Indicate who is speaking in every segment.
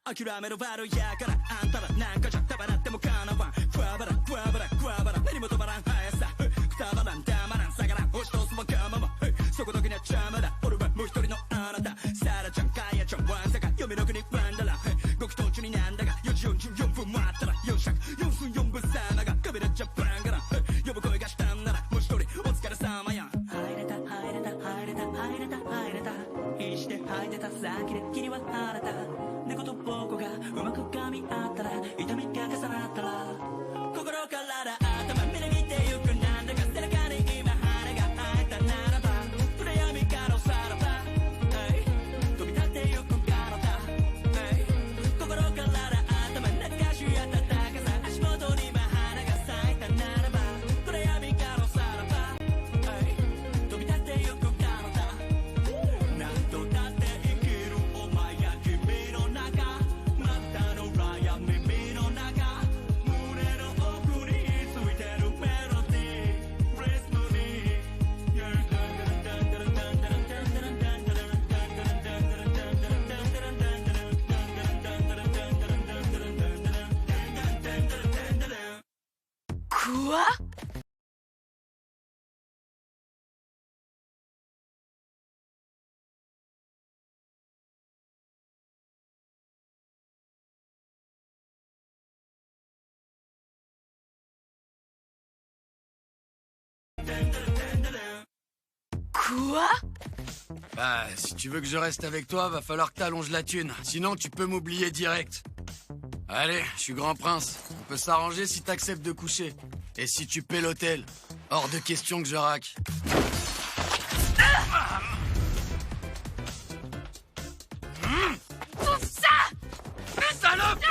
Speaker 1: 諦めろバルやからあんたらなんかじゃ束なってもかなわんクワバラクワバラクワバラ何も止まらん速さくたばらんたまらん下がらん押し通すわがままそこだけには邪魔だ俺はもう一人のあなたサラちゃんカヤちゃんワンサカ読みの国ワンダラ極途中になんだが4時44分待ったら4尺4分4分さながカメラジャパンから呼ぶ声がしたんならもう一人お疲れ様やん入れた入れた入れた入れた入れた必死で吐いてた先で霧は晴れた猫と僕がうまく噛み合ったら痛みが重なったら心から頭みなぎってゆくなんだか背中に今羽が生えたならば暗闇からさらば飛び立ってゆく体心から頭懐かしい暖かさ足元に今花が咲いたならば暗闇からさらば飛び立ってゆく体何度だって生きるお前や君の中またの暗闇耳の中胸の奥についてるメロディーリズムに
Speaker 2: 怖っ。Quoi?
Speaker 3: Bah, si tu veux que je reste avec toi, va falloir que t'allonges la thune. Sinon, tu peux m'oublier direct. Allez, je suis grand prince. On peut s'arranger si t'acceptes de coucher. Et si tu paies l'hôtel, hors de question que je raque.
Speaker 2: Tout ça!
Speaker 3: Salope!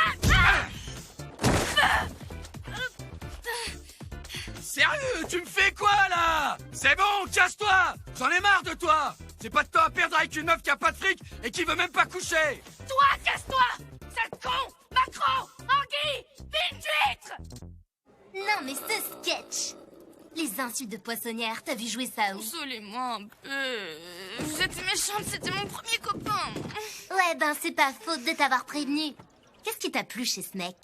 Speaker 3: Sérieux, tu me fais quoi, là? C'est bon, casse-toi! J'en ai marre de toi! J'ai pas de temps à perdre avec une meuf qui a pas de fric et qui veut même pas coucher!
Speaker 2: Toi, casse-toi! Sale con! Macron! Anguille! Fine d'huître!
Speaker 4: Non mais ce sketch! Les insultes de poissonnière, t'as vu jouer ça où?
Speaker 2: Consolez-moi un peu. Vous êtes méchante, c'était mon premier copain.
Speaker 4: Ouais ben c'est pas faute de t'avoir prévenu. Qu'est-ce qui t'a plu chez ce mec?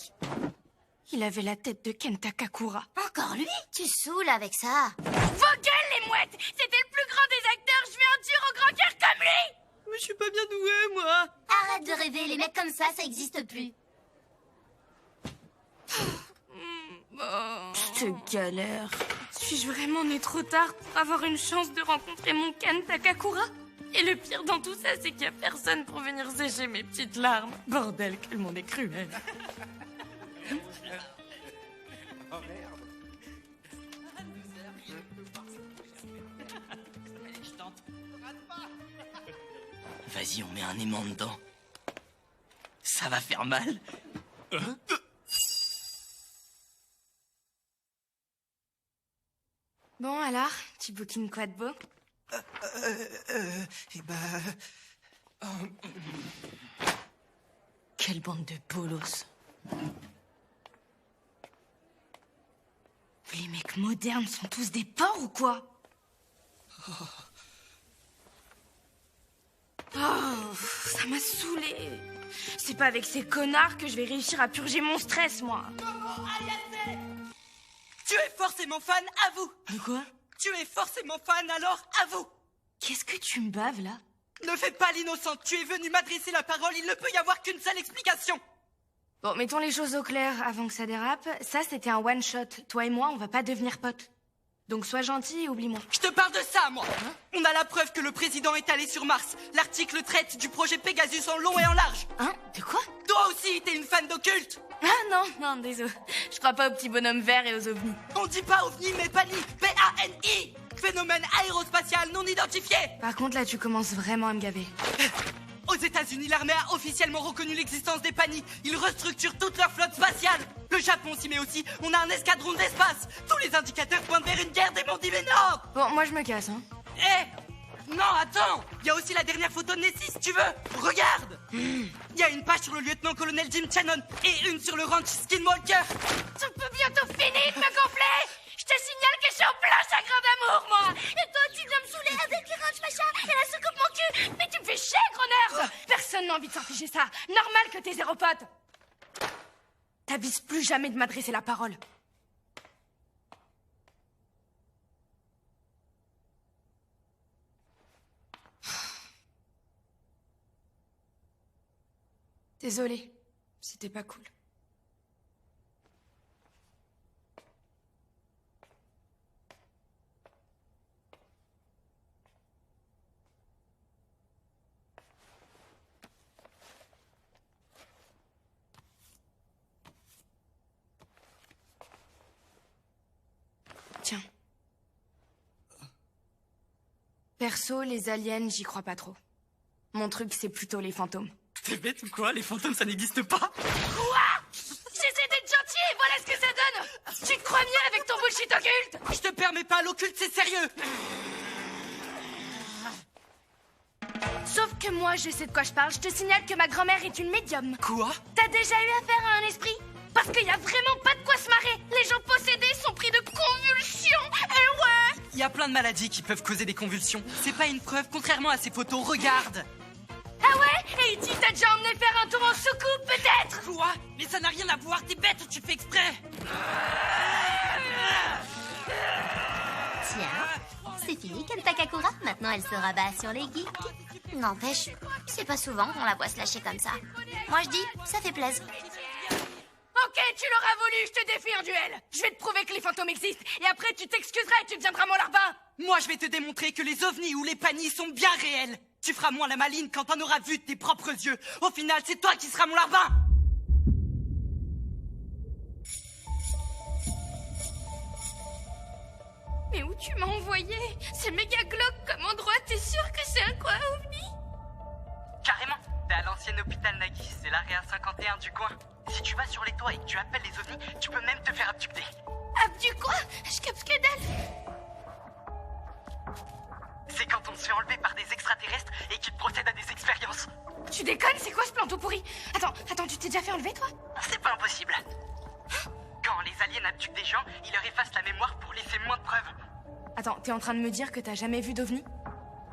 Speaker 2: Il avait la tête de Kenta Kakura.
Speaker 4: Encore lui? Tu saoules avec ça.
Speaker 2: Vos gueules, les mouettes! C'était le plus grand des acteurs, je vais en dire au grand cœur comme lui!
Speaker 5: Mais je suis pas bien douée, moi.
Speaker 4: Arrête de rêver, les mecs comme ça existe plus.
Speaker 2: Cette galère. Suis-je vraiment né trop tard pour avoir une chance de rencontrer mon Kenta Kakura? Et le pire dans tout ça, c'est qu'il y a personne pour venir sécher mes petites larmes. Bordel, que le monde est cruel.
Speaker 5: Vas-y, on met un aimant dedans. Ça va faire mal.
Speaker 2: Bon alors, tu bouquines quoi de beau?
Speaker 5: Eh quelle bande de bolos.
Speaker 2: Les mecs modernes sont tous des porcs ou quoi? Oh, ça m'a saoulée. C'est pas avec ces connards que je vais réussir à purger mon stress, moi.
Speaker 5: Tu es forcément fan, avoue.
Speaker 2: De quoi?
Speaker 5: Tu es forcément fan, alors avoue.
Speaker 2: Qu'est-ce que tu me baves, là?
Speaker 5: Ne fais pas l'innocente, tu es venu m'adresser la parole, il ne peut y avoir qu'une seule explication.
Speaker 2: Bon, mettons les choses au clair avant que ça dérape. Ça, c'était un one-shot. Toi et moi, on va pas devenir potes. Donc sois gentil et oublie-moi.
Speaker 5: Je te parle de ça, moi. On a la preuve que le président est allé sur Mars. L'article traite du projet Pegasus en long et en large.
Speaker 2: Hein? De quoi?
Speaker 5: Toi aussi, t'es une fan d'occulte.
Speaker 2: Ah non, désolé. Je crois pas aux petits bonhommes verts et aux ovnis.
Speaker 5: On dit pas ovni, mais PANI. P-A-N-I. Phénomène aérospatial non identifié.
Speaker 2: Par contre, là, tu commences vraiment à me gaver.
Speaker 5: Aux États-Unis, l'armée a officiellement reconnu l'existence des PANI. Ils restructurent toute leur flotte spatiale. Le Japon s'y met aussi. On a un escadron d'espace. Tous les indicateurs pointent vers une guerre des mondes imminente.
Speaker 2: Bon, moi, je me casse, hein.
Speaker 5: Non, attends. Il y a aussi la dernière photo de Nessie, si tu veux. Regarde. Il y a une page sur le lieutenant-colonel Jim Shannon et une sur le ranch Skinwalker.
Speaker 2: Tu peux bientôt finir de me gonfler. Je te signale que je suis en plein chagrin d'amour, moi. Et toi, tu viens me saouler avec les ranch machin et la soucoupe mon cul. Mais tu me fais chier, gros nerd. Personne n'a envie de s'infliger ça. Normal que t'aies t'es zéro pote. T'avises plus jamais de m'adresser la parole. Désolée, c'était pas cool. Tiens. Perso, les aliens, j'y crois pas trop. Mon truc, c'est plutôt les fantômes.
Speaker 5: T'es bête ou quoi? Les fantômes, ça n'existe pas.
Speaker 2: Quoi? J'essaie d'être gentil et voilà ce que ça donne. Tu te crois mieux avec ton bullshit occulte?
Speaker 5: Je te permets pas, l'occulte, c'est sérieux.
Speaker 2: Sauf que moi, je sais de quoi je parle. Je te signale que ma grand-mère est une médium.
Speaker 5: Quoi?
Speaker 2: T'as déjà eu affaire à un esprit? Parce qu'il y a vraiment pas de quoi se marrer. Les gens possédés sont pris de convulsions. Et ouais.
Speaker 5: Il y a plein de maladies qui peuvent causer des convulsions. C'est pas une preuve, contrairement à ces photos, regarde.
Speaker 2: Ah ouais? Et E.T. t'a déjà emmené faire un tour en soucoupe, peut-être?
Speaker 5: Quoi? Mais ça n'a rien à voir, t'es bête ou tu fais exprès?
Speaker 4: Tiens, c'est fini, Kentakakura. Maintenant, elle se rabat sur les geeks. N'empêche, c'est pas souvent qu'on la voit se lâcher comme ça. Moi, je dis, ça fait plaisir.
Speaker 2: Ok, tu l'auras voulu, je te défie un duel. Je vais te prouver que les fantômes existent. Et après, tu t'excuseras et tu deviendras mon larbin.
Speaker 5: Moi, je vais te démontrer que les ovnis ou les panies sont bien réels. Tu feras moins la maline quand t'en auras vu de tes propres yeux. Au final, c'est toi qui seras mon larbin.
Speaker 2: Mais où tu m'as envoyé? C'est méga glauque comme endroit, t'es sûr que c'est un quoi, ovni?
Speaker 5: Carrément. T'es à l'ancienne hôpital Nagui, c'est l'area 51 du coin. Si tu vas sur les toits et que tu appelles les ovnis, tu peux même te faire abducter.
Speaker 2: Abdu quoi? Je capte que dalle.
Speaker 5: C'est quand on se fait enlever par des extraterrestres et qu'ils procèdent à des expériences.
Speaker 2: Tu déconnes, c'est quoi ce plan tout pourri? Attends, tu t'es déjà fait enlever, toi?
Speaker 5: C'est pas impossible. Quand les aliens abduquent des gens, ils leur effacent la mémoire pour laisser moins de preuves.
Speaker 2: Attends, t'es en train de me dire que t'as jamais vu d'ovni?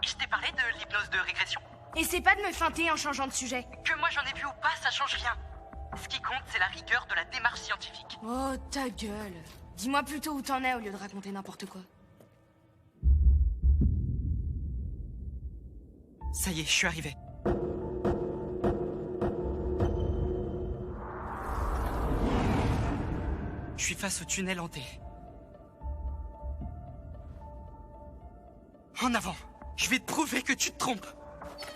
Speaker 5: Je t'ai parlé de l'hypnose de régression.
Speaker 2: Essaie pas de me feinter en changeant de sujet.
Speaker 5: Que moi j'en ai vu ou pas, ça change rien. Ce qui compte, c'est la rigueur de la démarche scientifique.
Speaker 2: Oh, ta gueule. Dis-moi plutôt où t'en es au lieu de raconter n'importe quoi.
Speaker 5: Ça y est, je suis arrivé. Je suis face au tunnel hanté. En avant. Je vais te prouver que tu te trompes.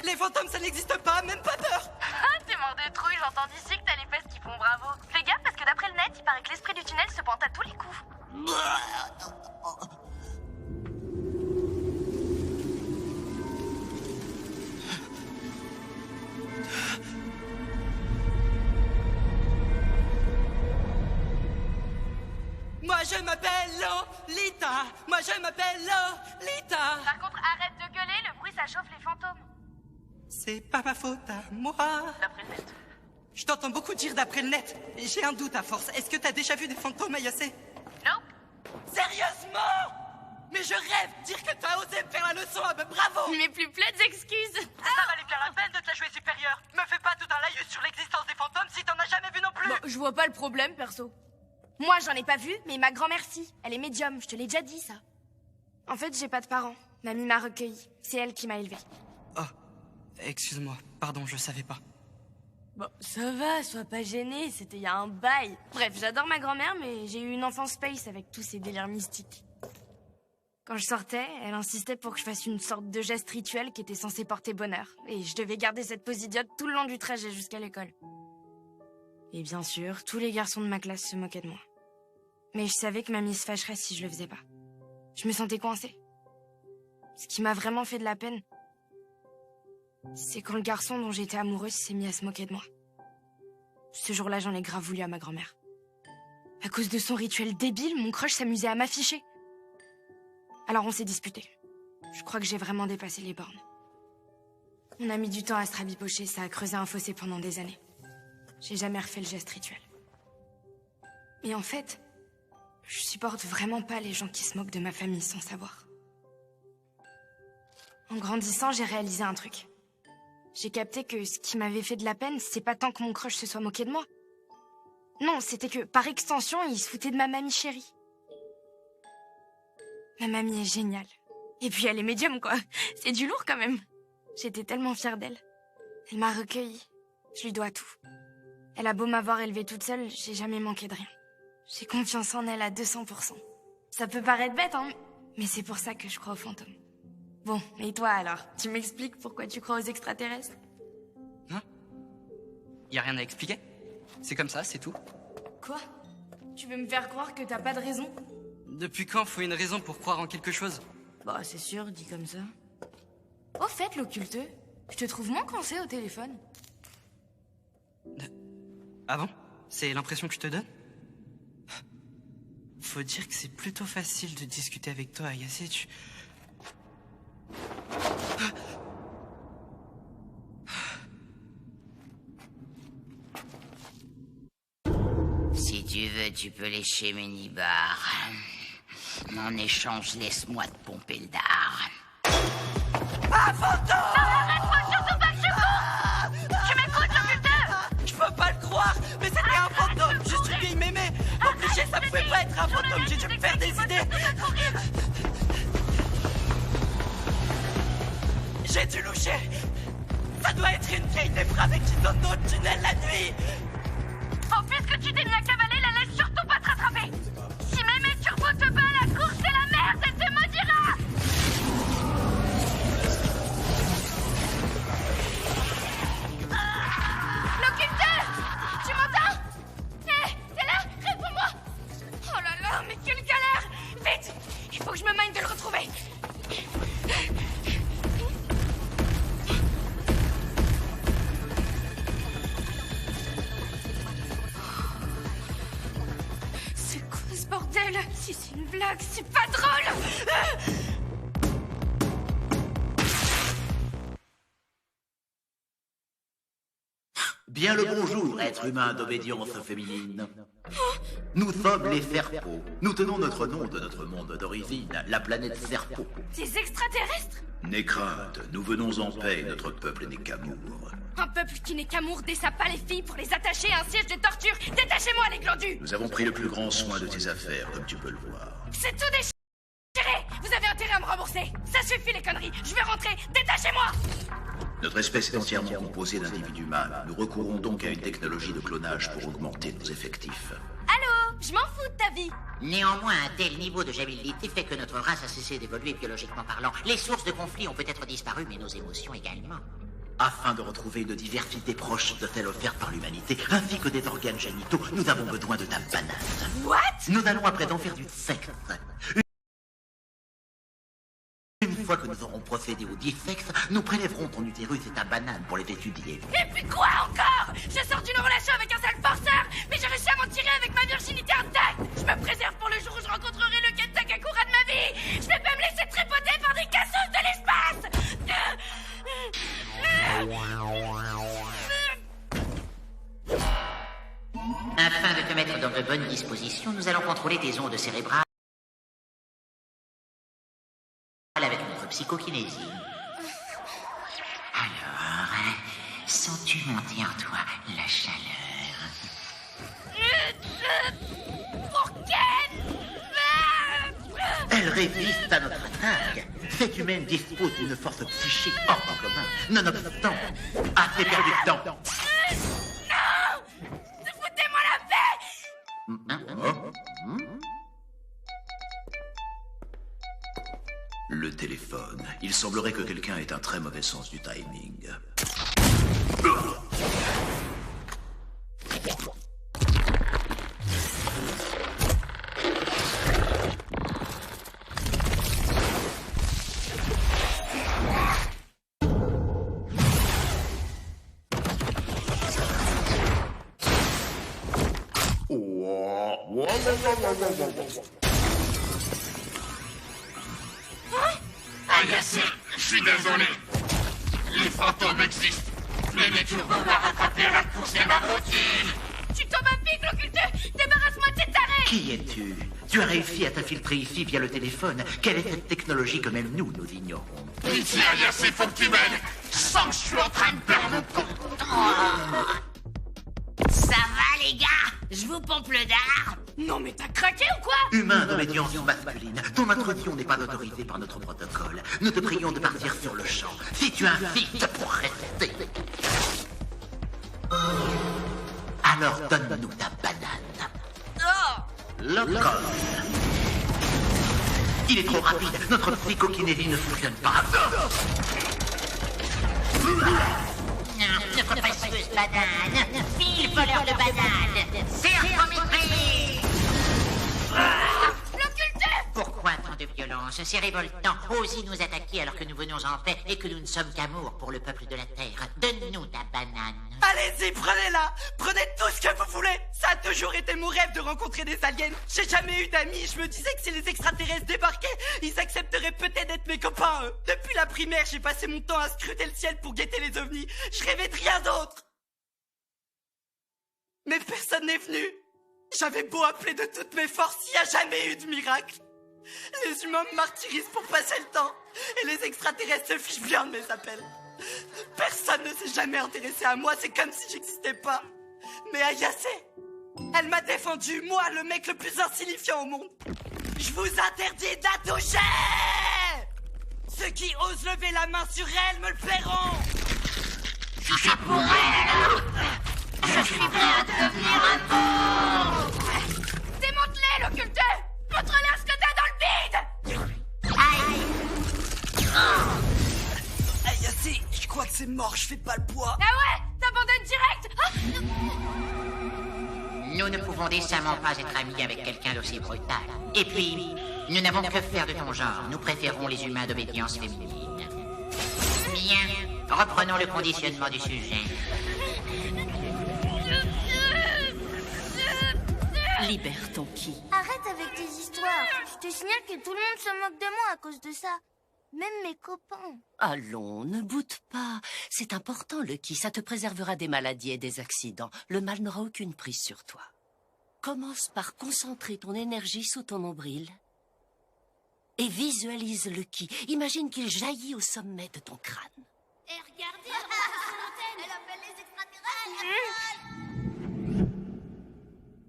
Speaker 5: Les fantômes, ça n'existe pas, même pas peur.
Speaker 2: Ah, t'es mort de trouille, j'entends d'ici que t'as les fesses qui font bravo. Fais gaffe parce que d'après le net, il paraît que l'esprit du tunnel se pointe à tous les coups.
Speaker 5: Moi je m'appelle Lolita. Moi je m'appelle Lolita.
Speaker 2: Par contre, arrête de gueuler, le bruit ça chauffe les fantômes.
Speaker 5: C'est pas ma faute à moi.
Speaker 2: D'après le net.
Speaker 5: Je t'entends beaucoup dire d'après le net. J'ai un doute à force. Est-ce que t'as déjà vu des fantômes, Ayase?
Speaker 2: Nope.
Speaker 5: Sérieusement? Mais je rêve. Dire que t'as osé me faire la leçon, ah ben bravo.
Speaker 2: Mes plus plates excuses.
Speaker 5: Ça valait bien la peine de te la jouer supérieure. Me fais pas tout un laïus sur l'existence des fantômes si t'en as jamais vu non plus.
Speaker 2: Bon, je vois pas le problème, perso. Moi, j'en ai pas vu, mais ma grand-mère, si. Elle est médium, je te l'ai déjà dit, ça. En fait, j'ai pas de parents. Mamie m'a recueillie. C'est elle qui m'a élevée.
Speaker 5: Oh, excuse-moi. Pardon, je savais pas.
Speaker 2: Bon, ça va, sois pas gêné, c'était il y a un bail. Bref, j'adore ma grand-mère, mais j'ai eu une enfance space avec tous ces délires mystiques. Quand je sortais, elle insistait pour que je fasse une sorte de geste rituel qui était censé porter bonheur. Et je devais garder cette pose idiote tout le long du trajet jusqu'à l'école. Et bien sûr, tous les garçons de ma classe se moquaient de moi. Mais je savais que mamie se fâcherait si je le faisais pas. Je me sentais coincée. Ce qui m'a vraiment fait de la peine, c'est quand le garçon dont j'étais amoureuse s'est mis à se moquer de moi. Ce jour-là, j'en ai grave voulu à ma grand-mère. À cause de son rituel débile, mon crush s'amusait à m'afficher. Alors on s'est disputés. Je crois que j'ai vraiment dépassé les bornes. On a mis du temps à se rabibocher, ça a creusé un fossé pendant des années. J'ai jamais refait le geste rituel. Et en fait, je supporte vraiment pas les gens qui se moquent de ma famille sans savoir. En grandissant, j'ai réalisé un truc. j'ai capté que ce qui m'avait fait de la peine, c'est pas tant que mon crush se soit moqué de moi. Non, c'était que, par extension, il se foutait de ma mamie chérie. Ma mamie est géniale. Et puis elle est médium, quoi. C'est du lourd, quand même. J'étais tellement fière d'elle. Elle m'a recueillie. Je lui dois tout. Elle a beau m'avoir élevée toute seule, j'ai jamais manqué de rien. J'ai confiance en elle à 200%. Ça peut paraître bête, hein, mais c'est pour ça que je crois aux fantômes. Bon, et toi alors? Tu m'expliques pourquoi tu crois aux extraterrestres?
Speaker 5: Non. Y a rien à expliquer. C'est comme ça, c'est tout.
Speaker 2: Quoi? Tu veux me faire croire que t'as pas de raison?
Speaker 5: Depuis quand faut une raison pour croire en quelque chose?
Speaker 2: Bah, c'est sûr, dit comme ça. Au fait, l'occulteux, je te trouve moins coincé au téléphone.
Speaker 5: Ah bon? C'est l'impression que je te donne? Faut dire que c'est plutôt facile de discuter avec toi, Ayase, tu...
Speaker 6: Si tu veux, tu peux lécher mes nibards. En échange, laisse-moi te pomper le dard.
Speaker 5: Ah, fantôme!
Speaker 4: Arrête-moi surtout pas, secours! Tu m'écoutes, l'occulteur?
Speaker 5: Je peux pas le croire, mais c'était un fantôme! Juste une vieille mémé! Obligé, ça pouvait pas être un fantôme! J'ai dû me faire des idées! J'ai dû loucher! Ça doit être une vieille dépravée qui donne dans le tunnel la nuit!
Speaker 4: Oh, puisque tu t'es mis à cavaler, la laisse surtout pas te rattraper! Si Mémé Turbo te bat, la course c'est la merde, elle te maudira! L'occulteur! Tu m'entends? Hé, t'es là? Réponds-moi! Oh là là, mais quelle galère! Vite! Il faut que je me mine de le retrouver! C'est quoi ce bordel? Si c'est une blague, c'est pas drôle!
Speaker 7: Bien le bonjour, être humain d'obédience féminine. Nous sommes les Serpos. Nous tenons notre nom de notre monde d'origine, la planète Serpo.
Speaker 2: Des extraterrestres?
Speaker 7: N'aie crainte, nous venons en paix, notre peuple n'est qu'amour.
Speaker 2: Un peuple qui n'est qu'amour dessape pas les filles pour les attacher à un siège de torture. Détachez-moi, les glandus!
Speaker 7: Nous avons pris le plus grand soin de tes affaires, comme tu peux le voir.
Speaker 2: C'est tout déchiré! Vous avez intérêt à me rembourser! Ça suffit, les conneries! Je vais rentrer! Détachez-moi!
Speaker 7: Notre espèce est entièrement composée d'individus mâles. Nous recourons donc à une technologie de clonage pour augmenter nos effectifs.
Speaker 2: Allô? Je m'en fous de ta vie!
Speaker 6: Néanmoins, un tel niveau de jabilité fait que notre race a cessé d'évoluer biologiquement parlant. Les sources de conflits ont peut-être disparu, mais nos émotions également.
Speaker 7: Afin de retrouver une diversité proche de celle offerte par l'humanité, ainsi que des organes génitaux, nous avons besoin de ta banane.
Speaker 2: What?
Speaker 7: Nous allons à présent faire du sexe. Une fois que nous aurons procédé au dissexe, nous prélèverons ton utérus et ta banane pour les étudier.
Speaker 2: Et puis quoi encore? Je sors d'une relation avec un sale forceur, mais j'ai réussi à m'en tirer avec ma virginité intacte. Je me préserve pour le jour où je rencontrerai le Ken Takakura de ma vie. Je vais pas me laisser tripoter par des casseuses de l'espace.
Speaker 6: Afin de te mettre dans de bonnes dispositions, nous allons contrôler tes ondes cérébrales avec notre psychokinésie. Alors, sens-tu monter en toi la chaleur?
Speaker 2: Pour Ken!
Speaker 7: Elle résiste à notre attaque. Cette humaine dispose d'une force psychique hors du commun. Nonobstant, assez perdu de temps.
Speaker 2: Non! Foutez-moi la paix!
Speaker 7: Le téléphone. Il semblerait que quelqu'un ait un très mauvais sens du timing.
Speaker 8: Ayase, je suis désolé. Les fantômes existent. Mais les turbos va rattraper la course et ma motive.
Speaker 2: Tu tombes à pic, l'occulteur! Débarrasse-moi de ces tarés!
Speaker 7: Qui es-tu? Tu as réussi à t'infiltrer ici via le téléphone. Quelle est cette technologie que même nous ignorons?
Speaker 8: Pitié, Ayase, faut que tu m'aides. sens que je suis en train de perdre le compte.
Speaker 6: Ça va, les gars? Je vous pompe le dard.
Speaker 2: Non mais t'as craqué ou quoi?
Speaker 7: Humain d'obédience masculine, ton intrusion n'est pas autorisée par notre protocole. Nous te prions de partir sur le champ, si tu insistes pour rester. Alors donne-nous ta banane. Le col. Il est trop rapide, notre psychokinésie ne fonctionne pas.
Speaker 6: Notre précieuse banane. File, voleur de banane. Serpométrie. Pourquoi tant de violence? C'est révoltant. Osez nous attaquer alors que nous venons en paix et que nous ne sommes qu'amour pour le peuple de la Terre. Donne-nous ta banane.
Speaker 5: Allez-y, prenez-la. Prenez tout ce que vous voulez. Ça a toujours été mon rêve de rencontrer des aliens. J'ai jamais eu d'amis. Je me disais que si les extraterrestres débarquaient, ils accepteraient peut-être d'être mes copains, eux. Depuis la primaire, j'ai passé mon temps à scruter le ciel pour guetter les ovnis. Je rêvais de rien d'autre. Mais personne n'est venu. J'avais beau appeler de toutes mes forces, il n'y a jamais eu de miracle. Les humains me martyrisent pour passer le temps. Et les extraterrestres se fichent bien de mes appels. Personne ne s'est jamais intéressé à moi, c'est comme si j'existais pas. Mais Ayase, elle m'a défendu, moi, le mec le plus insignifiant au monde. Je vous interdis de la toucher. Ceux qui osent lever la main sur elle me le paieront.
Speaker 6: Si c'est pour elle, je suis prêt à devenir un pauvre.
Speaker 2: Démonte-les, l'occulteur. Montre-leur ce que t'as dans le vide.
Speaker 6: Aïe.
Speaker 5: Ayase, je crois que c'est mort, je fais pas le poids.
Speaker 2: Ah ouais? T'abandonnes direct?
Speaker 6: Nous ne pouvons décemment pas être amis avec quelqu'un d'aussi brutal. Et puis, nous n'avons que faire de ton genre. Nous préférons les humains d'obédience féminine. Bien, reprenons le conditionnement du sujet.
Speaker 9: Libère ton ki.
Speaker 4: Arrête avec tes histoires. Je te signale que tout le monde se moque de moi à cause de ça. Même mes copains.
Speaker 9: Allons, ne boude pas. C'est important, le ki. Ça te préservera des maladies et des accidents. Le mal n'aura aucune prise sur toi. Commence par concentrer ton énergie sous ton nombril et visualise le ki. Imagine qu'il jaillit au sommet de ton crâne.
Speaker 4: Et regardez, elle appelle les extraterrestres.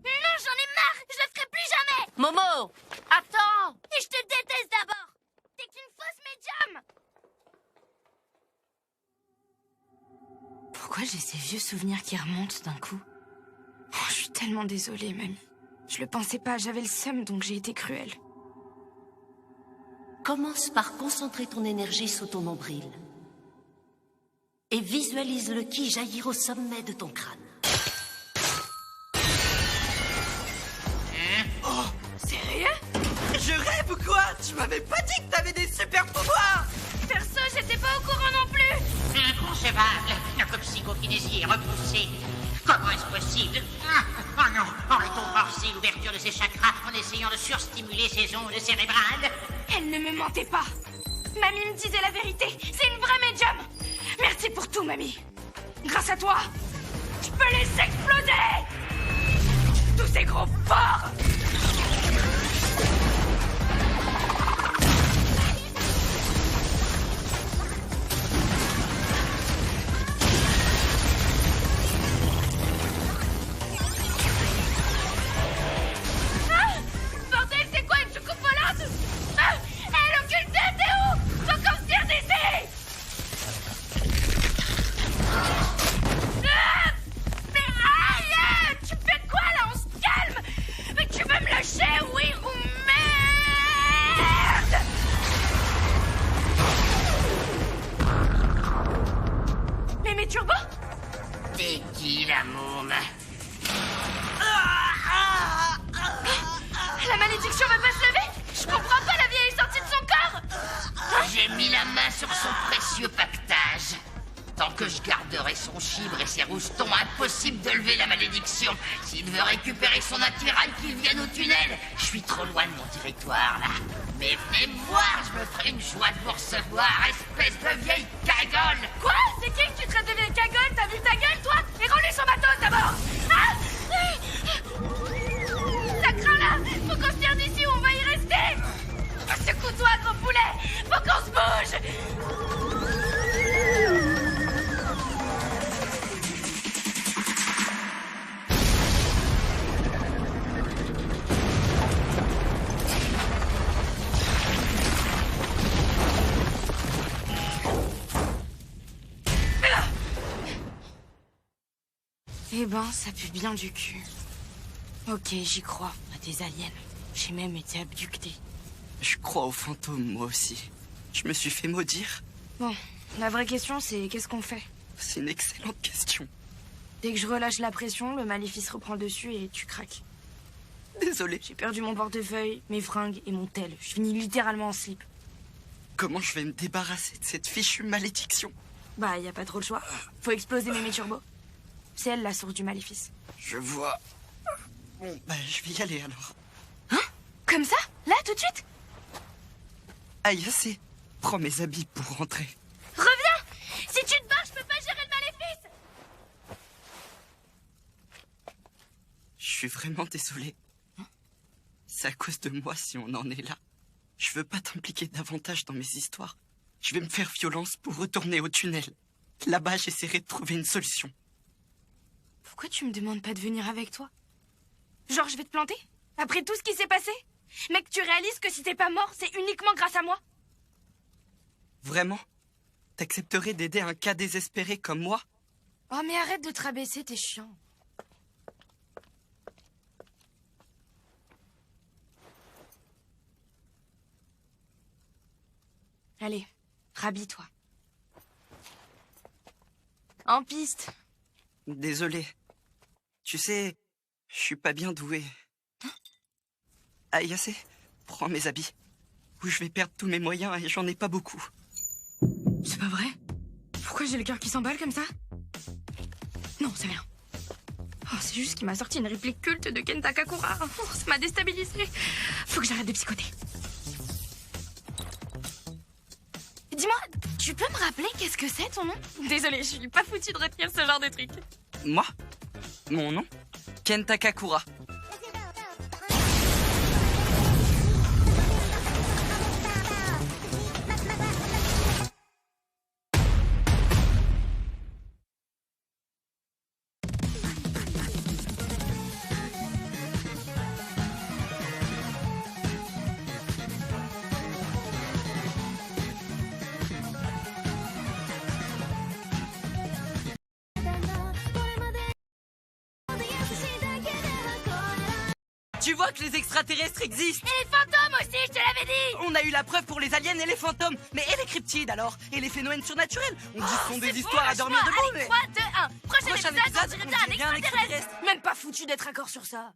Speaker 4: Non, j'en ai marre. Je le ferai plus jamais.
Speaker 9: Momo, attends.
Speaker 4: Et je te déteste d'abord. T'es qu'une fausse médium.
Speaker 2: Pourquoi j'ai ces vieux souvenirs qui remontent d'un coup? Oh, je suis tellement désolée, mamie. Je le pensais pas, j'avais le seum, donc j'ai été cruelle.
Speaker 9: Commence par concentrer ton énergie sous ton nombril et visualise le ki jaillir au sommet de ton crâne.
Speaker 5: Oh, sérieux? Je rêve ou quoi? Tu m'avais pas dit que t'avais des super pouvoirs!
Speaker 2: Perso, j'étais pas au courant non plus.
Speaker 6: Inconcevable. Notre psychokinésie est repoussée. Comment est-ce possible? Oh non, aurait-on forcé l'ouverture de ses chakras en essayant de surstimuler ses ondes cérébrales?
Speaker 2: Elle ne me mentait pas. Mamie me disait la vérité. C'est une vraie médium. Merci pour tout, mamie. Grâce à toi, je peux les exploser. Tous ces gros porcs. Bordel, c'est quoi une soucoupe volante? Elle occulte, t'es où? Faut qu'on se tire d'ici. Mais aïe! Tu fais quoi là? On se calme. Mais tu veux me lâcher, oui ou merde? Mais mes turbos?
Speaker 6: T'es qui, la môme?
Speaker 2: La malédiction va pas se lever? Je comprends pas, la vieille est sortie de son corps.
Speaker 6: J'ai mis la main sur son précieux pactage. Tant que je garderai son chibre et ses roustons, impossible de lever la malédiction. S'il veut récupérer son attirail, qu'il vienne au tunnel. Je suis trop loin de mon territoire, là. Mais venez me voir, je me ferai une joie de vous recevoir, espèce de vieille cagole.
Speaker 2: Quoi? C'est qui que tu traites de vieille cagole? T'as vu ta gueule, toi? Et rends-lui son matos d'abord. Ah! Ça craint là. Faut qu'on se tire d'ici ou on va y rester. Secoue-toi, gros poulet. Faut qu'on se bouge. Eh ben, ça pue bien du cul. Ok, j'y crois, à des aliens. J'ai même été abductée.
Speaker 5: Je crois aux fantômes, moi aussi. Je me suis fait maudire.
Speaker 2: Bon, la vraie question, c'est qu'est-ce qu'on fait?
Speaker 5: C'est une excellente question.
Speaker 2: Dès que je relâche la pression, le maléfice reprend le dessus et tu craques.
Speaker 5: Désolé.
Speaker 2: J'ai perdu mon portefeuille, mes fringues et mon tel. Je finis littéralement en slip.
Speaker 5: Comment je vais me débarrasser de cette fichue malédiction?
Speaker 2: Bah, y a pas trop le choix. Faut exploser mes turbos. C'est elle la source du maléfice.
Speaker 5: Je vois. Bon, bah, je vais y aller alors.
Speaker 2: Hein? Comme ça? Là, tout de suite?
Speaker 5: Aïe, assez. Prends mes habits pour rentrer.
Speaker 2: Reviens! Si tu te bats, je peux pas gérer le maléfice!
Speaker 5: Je suis vraiment désolé. C'est à cause de moi si on en est là. Je veux pas t'impliquer davantage dans mes histoires. Je vais me faire violence pour retourner au tunnel. Là-bas, j'essaierai de trouver une solution.
Speaker 2: Pourquoi tu me demandes pas de venir avec toi? Genre, je vais te planter? Après tout ce qui s'est passé? Mec, tu réalises que si t'es pas mort, c'est uniquement grâce à moi?
Speaker 5: Vraiment? T'accepterais d'aider un cas désespéré comme moi?
Speaker 2: Oh, mais arrête de te rabaisser, t'es chiant. Allez, rhabille-toi. En piste.
Speaker 5: Désolé. Tu sais, je suis pas bien doué. Aïe, assez. Prends mes habits. Ou je vais perdre tous mes moyens et j'en ai pas beaucoup.
Speaker 2: C'est pas vrai? Pourquoi j'ai le cœur qui s'emballe comme ça? Non, c'est rien. Oh, c'est juste qu'il m'a sorti une réplique culte de Ken Takakura. Oh, ça m'a déstabilisé. Faut que j'arrête de psychoter. Dis-moi, tu peux me rappeler qu'est-ce que c'est ton nom? Désolée, je suis pas foutue de retenir ce genre de truc.
Speaker 5: Moi? Mon nom? Ken Takakura. Tu vois que les extraterrestres existent?
Speaker 2: Et les fantômes aussi, je te l'avais dit!
Speaker 5: On a eu la preuve pour les aliens et les fantômes. Mais et les cryptides alors? Et les phénomènes surnaturels? On dit que ce sont des histoires à dormir debout,
Speaker 2: Allez,
Speaker 5: mais...
Speaker 2: 3, 2, 1. Prochain épisode, on dirait bien un
Speaker 5: extraterrestre.
Speaker 2: extraterrestre. Même pas foutu d'être d'accord sur ça.